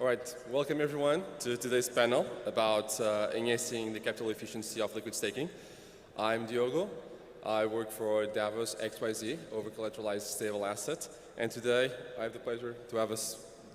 All right, welcome everyone to today's panel about enhancing the capital efficiency of liquid staking. I'm Diogo. I work for Davos XYZ, over-collateralized stable asset. And today I have the pleasure to have a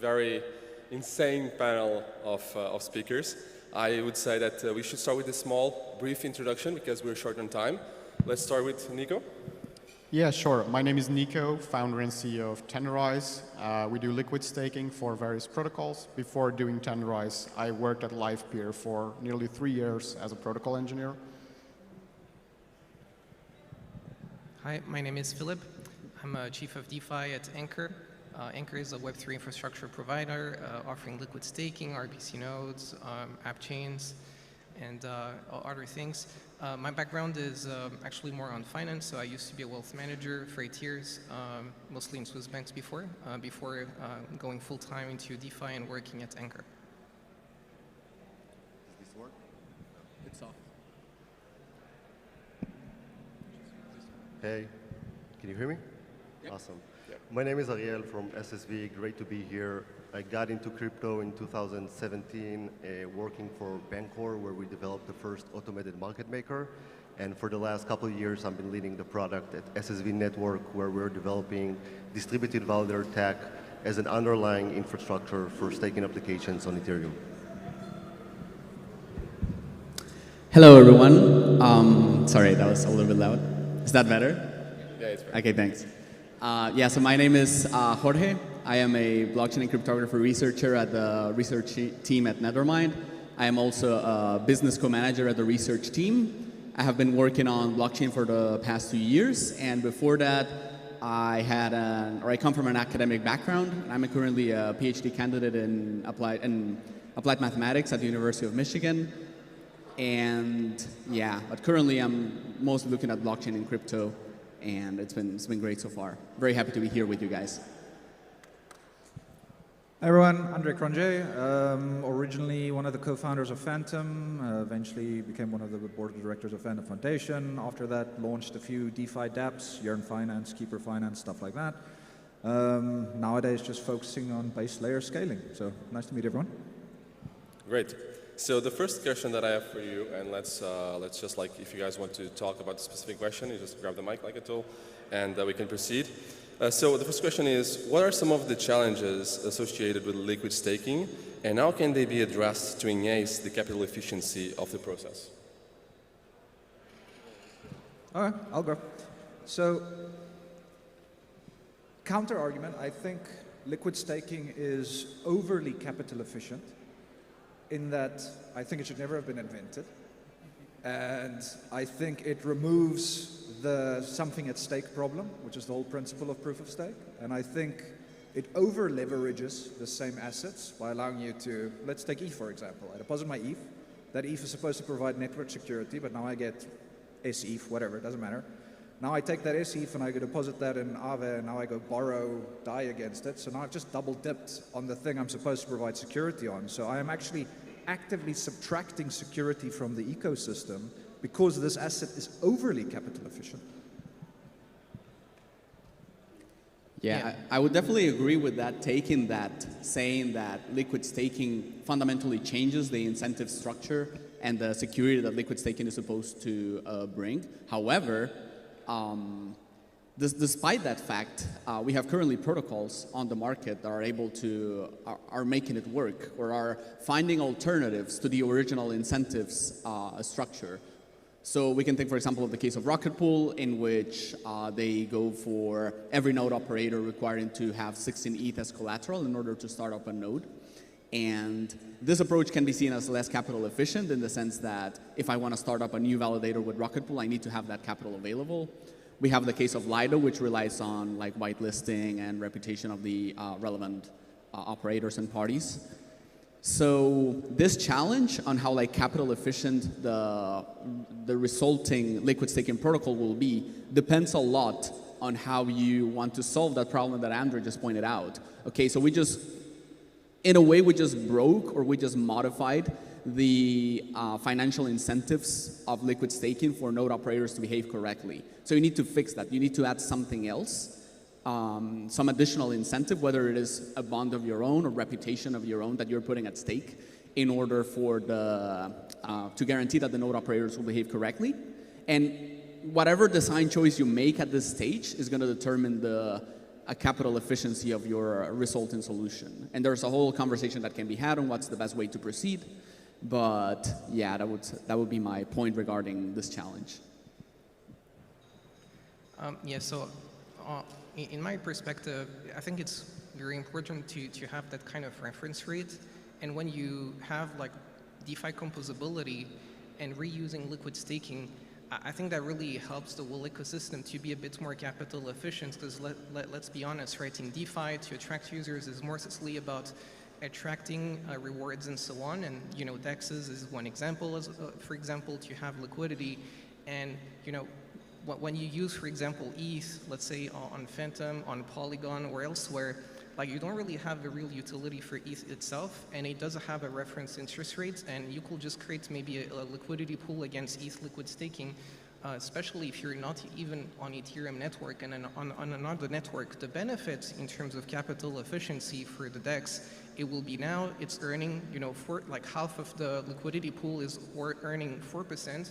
very insane panel of speakers. I would say that we should start with a small, brief introduction because we're short on time. Let's start with Nico. Yeah, sure. My name is Nico, founder and CEO of Tenderize. We do liquid staking for various protocols. Before doing Tenderize, I worked at LivePeer for nearly 3 years as a protocol engineer. Hi, my name is Filipe. I'm a chief of DeFi at Ankr. Ankr is a Web3 infrastructure provider offering liquid staking, RPC nodes, app chains, and other things. My background is actually more on finance, so I used to be a wealth manager for 8 years, mostly in Swiss banks before going full-time into DeFi and working at Ankr. Does this work? It's off. Hey, can you hear me? Yep. Awesome. Yep. My name is Ariel from SSV. Great to be here. I got into crypto in 2017, working for Ankr, where we developed the first automated market maker. And for the last couple of years, I've been leading the product at SSV Network, where we're developing distributed validator tech as an underlying infrastructure for staking applications on Ethereum. Hello, everyone. Sorry, that was a little bit loud. Is that better? Yeah, it's right. Okay, thanks. So my name is Jorge. I am a blockchain and cryptography researcher at the research team at Nethermind. I am also a business co-manager at the research team. I have been working on blockchain for the past 2 years, and before that, I come from an academic background. I'm currently a PhD candidate in applied mathematics at the University of Michigan. And yeah, but currently I'm mostly looking at blockchain and crypto, and it's been great so far. Very happy to be here with you guys. Hi everyone, Andre Cronje, originally one of the co-founders of Fantom, eventually became one of the board of directors of Fantom Foundation. After that, launched a few DeFi dApps, Yearn Finance, Keeper Finance, stuff like that. Nowadays, just focusing on base layer scaling. So nice to meet everyone. Great. So the first question that I have for you, and let's just if you guys want to talk about the specific question, you just grab the mic like I told, and we can proceed. So the first question is, what are some of the challenges associated with liquid staking, and how can they be addressed to enhance the capital efficiency of the process? All right, I'll go. So, counter argument, I think liquid staking is overly capital efficient in that I think it should never have been invented. And I think it removes the something at stake problem, which is the whole principle of proof of stake. And I think it over leverages the same assets by allowing you to, let's take ETH for example. I deposit my ETH. That ETH is supposed to provide network security, but now I get SETH, whatever, it doesn't matter. Now I take that SETH and I go deposit that in Aave, and now I go borrow DAI against it. So now I've just double dipped on the thing I'm supposed to provide security on. So I am actually actively subtracting security from the ecosystem because this asset is overly capital efficient. Yeah, I would definitely agree with that, saying that liquid staking fundamentally changes the incentive structure and the security that liquid staking is supposed to bring. However, despite that fact, we have currently protocols on the market that are able to, are making it work, or are finding alternatives to the original incentives structure. So we can think, for example, of the case of Rocket Pool, in which they go for every node operator requiring to have 16 ETH as collateral in order to start up a node. And this approach can be seen as less capital efficient in the sense that if I want to start up a new validator with Rocket Pool, I need to have that capital available. We have the case of Lido, which relies on whitelisting and reputation of the relevant operators and parties. So this challenge on how capital efficient the resulting liquid staking protocol will be depends a lot on how you want to solve that problem that Andre just pointed out. Okay, so in a way, we just broke or we just modified the financial incentives of liquid staking for node operators to behave correctly. So you need to fix that. You need to add something else some additional incentive, whether it is a bond of your own or reputation of your own that you're putting at stake, in order for to guarantee that the node operators will behave correctly. And whatever design choice you make at this stage is going to determine the capital efficiency of your resulting solution. And there's a whole conversation that can be had on what's the best way to proceed. But yeah, that would be my point regarding this challenge. Yeah, so in my perspective, I think it's very important to have that kind of reference rate. And when you have like DeFi composability and reusing liquid staking, I think that really helps the whole ecosystem to be a bit more capital efficient, because let's be honest, right? In DeFi, to attract users is mostly about attracting rewards and so on. And, you know, DEXs is one example, for example, to have liquidity. And, you know, when you use, for example, ETH, let's say on Fantom, on Polygon, or elsewhere, like you don't really have a real utility for ETH itself, and it doesn't have a reference interest rate, and you could just create maybe a liquidity pool against ETH liquid staking, especially if you're not even on Ethereum network and on another network. The benefits in terms of capital efficiency for the DEX, it will be now it's earning, you know, like half of the liquidity pool is earning 4%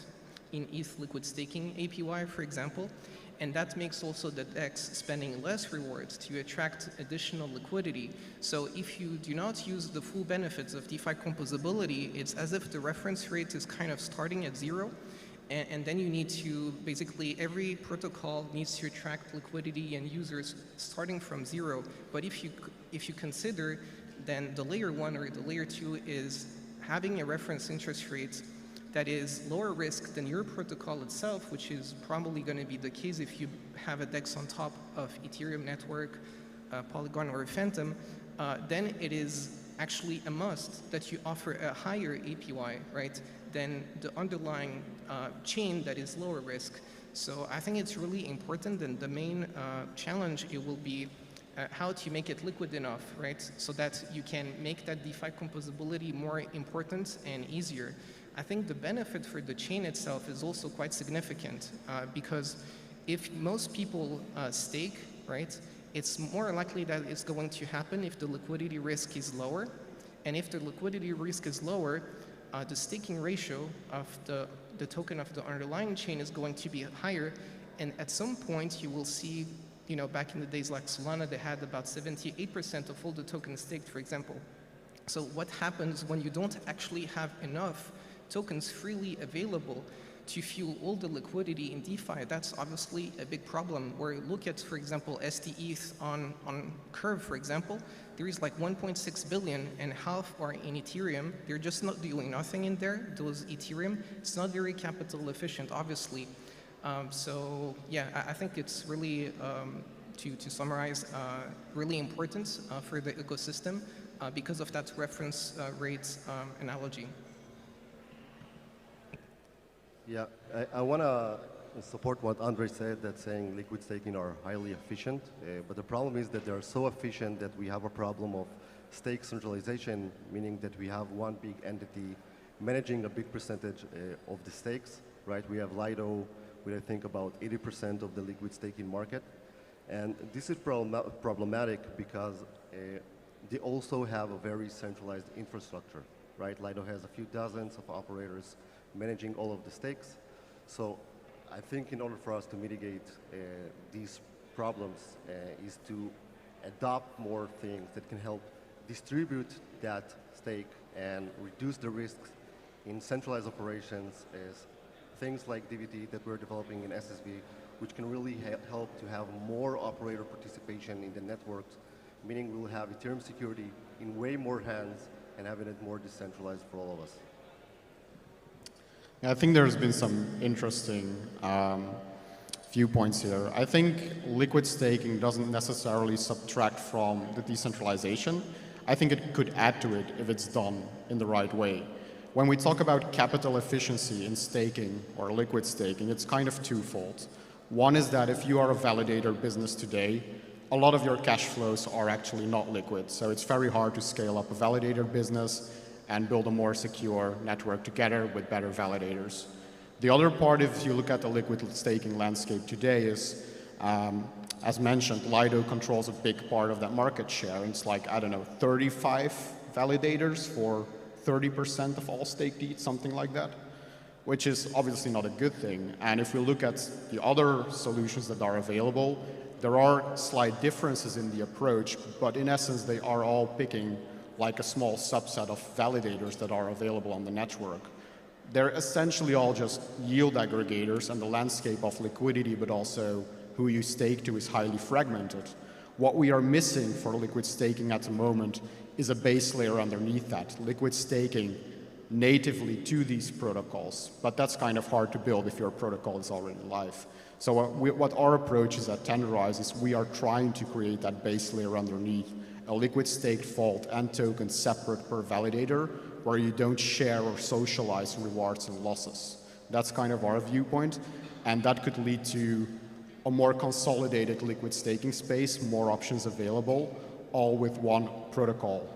in ETH liquid staking APY, for example. And that makes also the DEX spending less rewards to attract additional liquidity. So if you do not use the full benefits of DeFi composability, it's as if the reference rate is kind of starting at zero. And then you need to, basically, every protocol needs to attract liquidity and users starting from zero. But if you consider, then the layer 1 or the layer 2 is having a reference interest rate that is lower risk than your protocol itself, which is probably going to be the case if you have a DEX on top of Ethereum network, Polygon, or Fantom, then it is actually a must that you offer a higher APY, right, than the underlying chain that is lower risk. So I think it's really important, and the main challenge, it will be how to make it liquid enough, right, so that you can make that DeFi composability more important and easier. I think the benefit for the chain itself is also quite significant, because if most people stake, right, it's more likely that it's going to happen if the liquidity risk is lower. And if the liquidity risk is lower, the staking ratio of the token of the underlying chain is going to be higher. And at some point, you will see, you know, back in the days like Solana, they had about 78% of all the tokens staked, for example. So what happens when you don't actually have enough tokens freely available to fuel all the liquidity in DeFi? That's obviously a big problem. Where look at, for example, STETH on Curve, for example, there is like 1.6 billion, and half are in Ethereum. They're just not doing nothing in there, those Ethereum. It's not very capital efficient, obviously. So yeah, I think it's really, to summarize, really important for the ecosystem because of that reference rate analogy. Yeah, I want to support what Andre said, that saying liquid staking are highly efficient, but the problem is that they're so efficient that we have a problem of stake centralization, meaning that we have one big entity managing a big percentage of the stakes, right? We have Lido with, I think, about 80% of the liquid staking market. And this is problematic because they also have a very centralized infrastructure, right? Lido has a few dozens of operators managing all of the stakes. So I think in order for us to mitigate these problems is to adopt more things that can help distribute that stake and reduce the risks in centralized operations, as things like DVT that we're developing in SSV, which can really help to have more operator participation in the networks, meaning we'll have Ethereum security in way more hands and having it more decentralized for all of us. I think there's been some interesting viewpoints here. I think liquid staking doesn't necessarily subtract from the decentralization. I think it could add to it if it's done in the right way. When we talk about capital efficiency in staking or liquid staking, it's kind of twofold. One is that if you are a validator business today, a lot of your cash flows are actually not liquid. So it's very hard to scale up a validator business and build a more secure network together with better validators. The other part, if you look at the liquid staking landscape today, is As mentioned, Lido controls a big part of that market share. It's like, I don't know, 35 validators for 30% of all stake deeds, something like that, which is obviously not a good thing. And if we look at the other solutions that are available, there are slight differences in the approach, but in essence, they are all picking like a small subset of validators that are available on the network. They're essentially all just yield aggregators, and the landscape of liquidity, but also who you stake to, is highly fragmented. What we are missing for liquid staking at the moment is a base layer underneath that, liquid staking natively to these protocols. But that's kind of hard to build if your protocol is already live. So what our approach is at Tenderize is we are trying to create that base layer underneath, a liquid staked vault and token separate per validator, where you don't share or socialize rewards and losses. That's kind of our viewpoint, and that could lead to a more consolidated liquid staking space, more options available, all with one protocol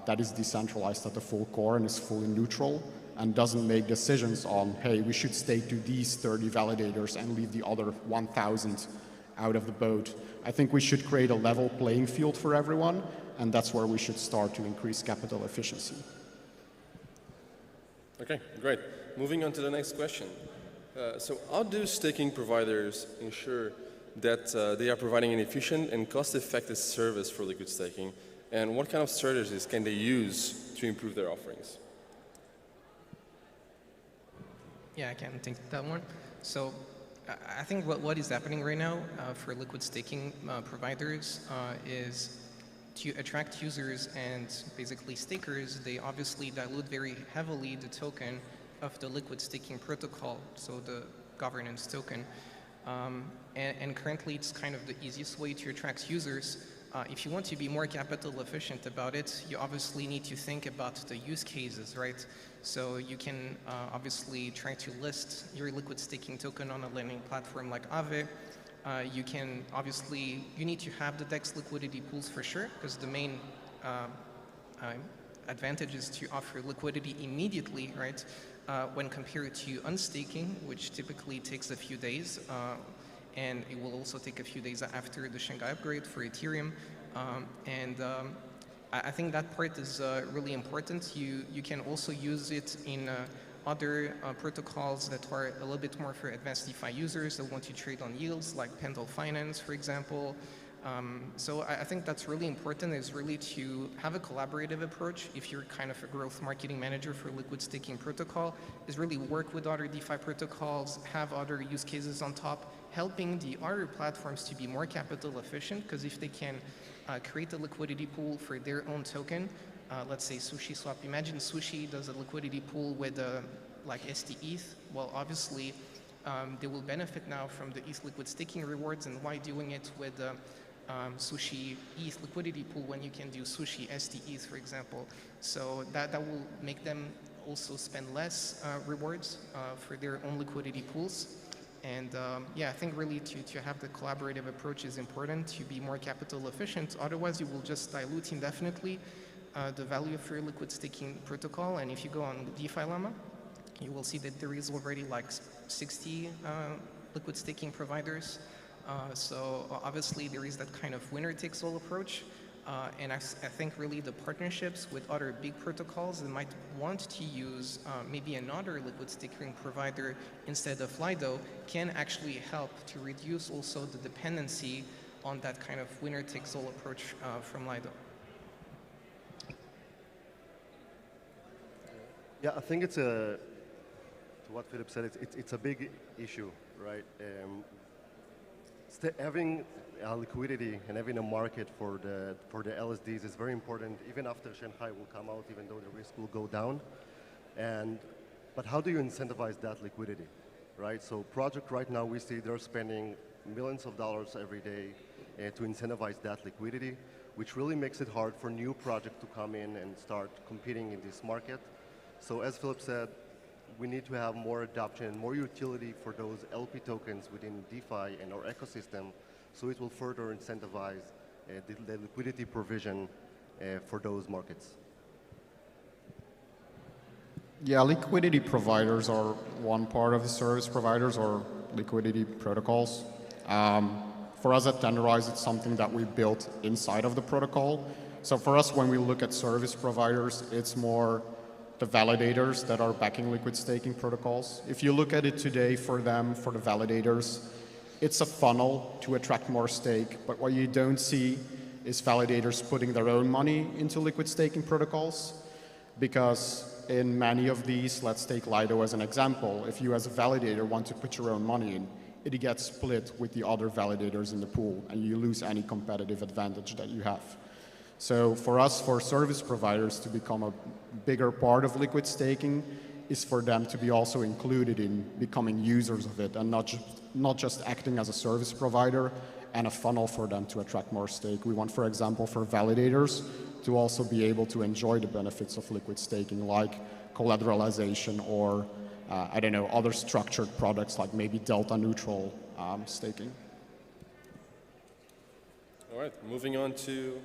that is decentralized at the full core and is fully neutral and doesn't make decisions on, hey, we should stake to these 30 validators and leave the other 1,000 out of the boat. I think we should create a level playing field for everyone, and that's where we should start to increase capital efficiency. Okay, great. Moving on to the next question. So how do staking providers ensure that they are providing an efficient and cost-effective service for liquid staking? And what kind of strategies can they use to improve their offerings? Yeah, I can take that one. So I think what is happening right now for liquid staking providers is to attract users and basically stakers. They obviously dilute very heavily the token of the liquid staking protocol, so the governance token. And currently it's kind of the easiest way to attract users. If you want to be more capital efficient about it, you obviously need to think about the use cases, right? So you can obviously try to list your liquid staking token on a lending platform like Aave. You need to have the DEX liquidity pools for sure, because the main advantage is to offer liquidity immediately, right? When compared to unstaking, which typically takes a few days, and it will also take a few days after the Shanghai upgrade for Ethereum. I think that part is really important. You can also use it in other protocols that are a little bit more for advanced DeFi users that want to trade on yields, like Pendle Finance, for example. So I think that's really important, is really to have a collaborative approach. If you're kind of a growth marketing manager for liquid staking protocol, is really work with other DeFi protocols, have other use cases on top, helping the other platforms to be more capital efficient, because if they can create a liquidity pool for their own token, let's say SushiSwap. Imagine Sushi does a liquidity pool with like STETH. Well, obviously, they will benefit now from the ETH liquid staking rewards, and why doing it with Sushi ETH liquidity pool when you can do Sushi STETH, for example. So that will make them also spend less rewards for their own liquidity pools. And yeah, I think really to have the collaborative approach is important to be more capital efficient. Otherwise, you will just dilute indefinitely the value of your liquid staking protocol. And if you go on DeFi Llama, you will see that there is already like 60 liquid staking providers. So obviously there is that kind of winner-takes-all approach. And I think really the partnerships with other big protocols that might want to use maybe another liquid staking provider instead of Lido can actually help to reduce also the dependency on that kind of winner-takes-all approach from Lido. Yeah, I think it's to what Filipe said, it's a big issue, right? Having liquidity and having a market for the LSDs is very important, even after Shanghai will come out, even though the risk will go down. But how do you incentivize that liquidity, right? So project right now, we see they're spending millions of dollars every day to incentivize that liquidity, which really makes it hard for new projects to come in and start competing in this market. So as Filipe said, we need to have more adoption, more utility for those LP tokens within DeFi and our ecosystem, so it will further incentivize the liquidity provision for those markets. Yeah, liquidity providers are one part of the service providers or liquidity protocols. For us at Tenderize, it's something that we built inside of the protocol. So for us, when we look at service providers, it's more the validators that are backing liquid staking protocols. If you look at it today for them, for the validators, it's a funnel to attract more stake, but what you don't see is validators putting their own money into liquid staking protocols, because in many of these, let's take Lido as an example, if you as a validator want to put your own money in, it gets split with the other validators in the pool, and you lose any competitive advantage that you have. So for us, for service providers to become a bigger part of liquid staking is for them to be also included in becoming users of it, and not just acting as a service provider and a funnel for them to attract more stake. We want, for example, for validators to also be able to enjoy the benefits of liquid staking, like collateralization or, I don't know, other structured products like maybe delta neutral staking. All right, moving on to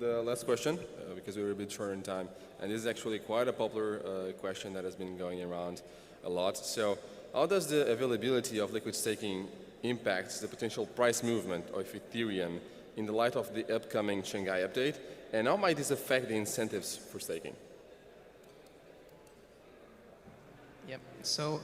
the last question, because we were a bit short in time. And this is actually quite a popular question that has been going around a lot. So how does the availability of liquid staking impact the potential price movement of Ethereum in the light of the upcoming Shanghai update? And how might this affect the incentives for staking? Yep. So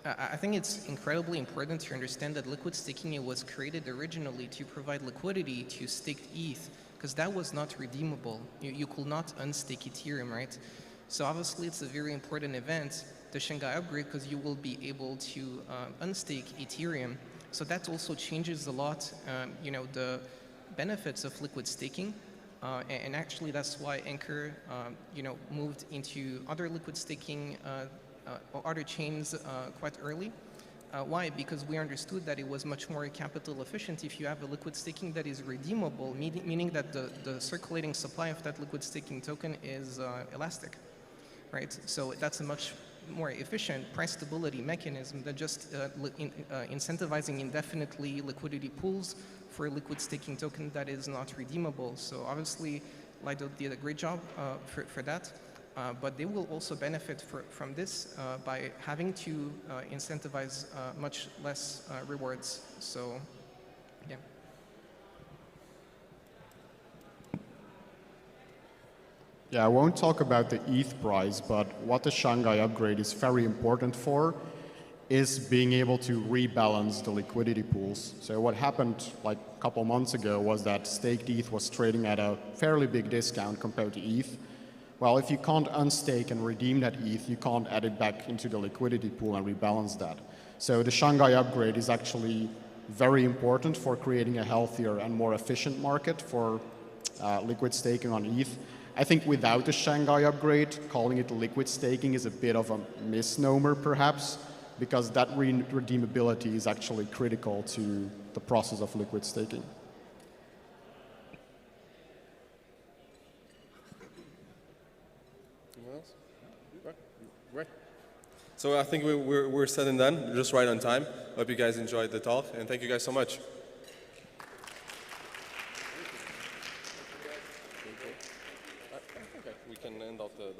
I think it's incredibly important to understand that liquid staking was created originally to provide liquidity to staked ETH, because that was not redeemable. You could not unstake Ethereum, right? So obviously it's a very important event, the Shanghai upgrade, because you will be able to unstake Ethereum. So that also changes a lot, the benefits of liquid staking. And actually that's why Ankr, moved into other liquid staking or other chains quite early. Why? Because we understood that it was much more capital efficient if you have a liquid staking that is redeemable, meaning that the circulating supply of that liquid staking token is elastic, right? So that's a much more efficient price stability mechanism than just incentivizing indefinitely liquidity pools for a liquid staking token that is not redeemable. So obviously, Lido did a great job for that. But they will also benefit from this by having to incentivize much less rewards. So, yeah. Yeah, I won't talk about the ETH price, but what the Shanghai upgrade is very important for is being able to rebalance the liquidity pools. So what happened like a couple months ago was that staked ETH was trading at a fairly big discount compared to ETH. Well, if you can't unstake and redeem that ETH, you can't add it back into the liquidity pool and rebalance that. So the Shanghai upgrade is actually very important for creating a healthier and more efficient market for liquid staking on ETH. I think without the Shanghai upgrade, calling it liquid staking is a bit of a misnomer perhaps, because that redeemability is actually critical to the process of liquid staking. Right. So I think we're set and done, just right on time. Hope you guys enjoyed the talk, and thank you guys so much. I think we can end off the